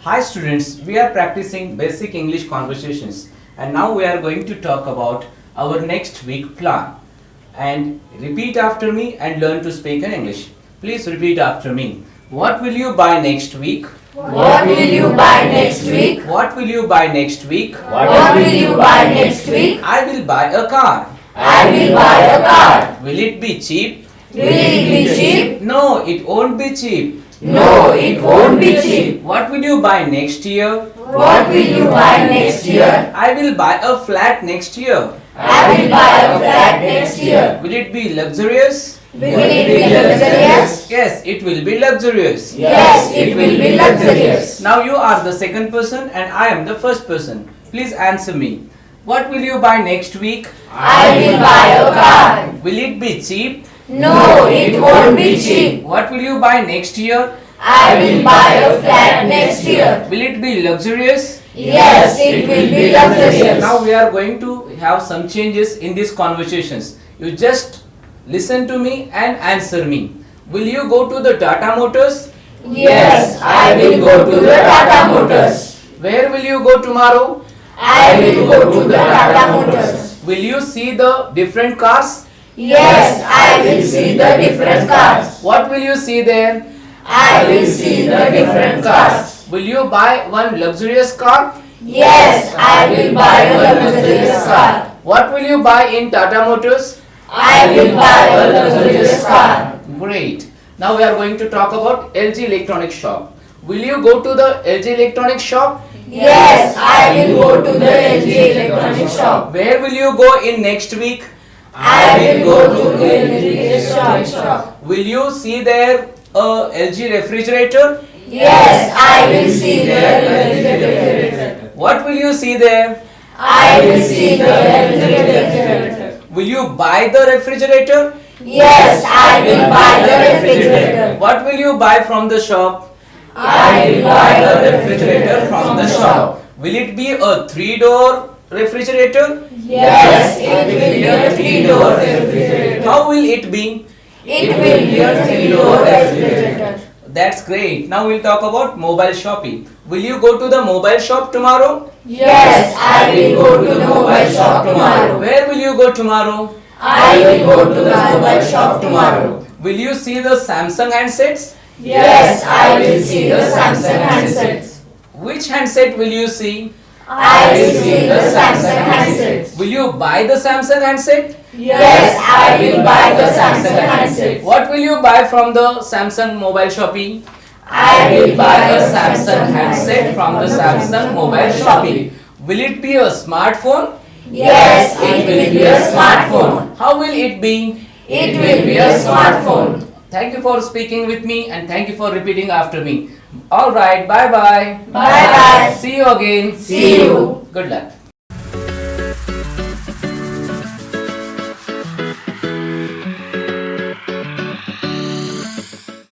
Hi students, we are practicing basic English conversations and now we are going to talk about our next week plan. And repeat after me and learn to speak in English. Please repeat after me. What will you buy next week? What will you buy next week? What will you buy next week? What will you buy next week? I will buy a car. I will buy a car. Will it be cheap? Will it be cheap? No, it won't be cheap. No, it won't be cheap. What will you buy next year? What will you buy next year? I will buy a flat next year. I will buy a flat next year. Will it be luxurious? Will it be luxurious? Yes, it will be luxurious. Yes, it will be luxurious. Now you are the second person and I am the first person. Please answer me. What will you buy next week? I will buy a car. Will it be cheap? No, it won't be cheap. What will you buy next year? I will buy a flat next year. Will it be luxurious? Yes, it will be luxurious. Now we are going to have some changes in these conversations. You just listen to me and answer me. Will you go to the Tata Motors? Yes, I will go to the Tata Motors. Where will you go tomorrow? I will go to the Tata Motors. Will you see the different cars? Yes, I will see the different cars. What will you see there? I will see the different cars. Will you buy one luxurious car? Yes, I will buy a luxurious car. What will you buy in Tata Motors? I will buy a luxurious car. Great. Now we are going to talk about LG Electronics shop. Will you go to the LG Electronics shop? Yes, I will go to the LG electronics shop. Where will you go in next week? I will go to the LG electronics shop. Will you see there a LG refrigerator? Yes, I will see the refrigerator. What will you see there? I will see the refrigerator. Will you buy the refrigerator? Yes, I will buy the refrigerator. What will you buy from the shop? I will buy The refrigerator from the shop. Will it be a 3-door refrigerator? Yes, it will be a 3-door refrigerator. How will it be? It will be a 3-door refrigerator. That's great. Now we'll talk about mobile shopping. Will you go to the mobile shop tomorrow? Yes, I will go to the mobile shop tomorrow. Where will you go tomorrow? I will go to the mobile shop tomorrow. Will you see the Samsung handsets? Yes, I will see the Samsung handsets. Which handset will you see? I will see the Samsung handsets. Will you buy the Samsung handset? Yes, I will buy the Samsung handsets. What will you buy from the Samsung mobile shopping? I will buy A a Samsung handset from the Samsung mobile shopping. Will it be a smartphone? Yes, it will be a smartphone. How will it be? It will be a smartphone. Thank you for speaking with me and thank you for repeating after me. Alright, bye bye. Bye bye. See you again. See you. Good luck.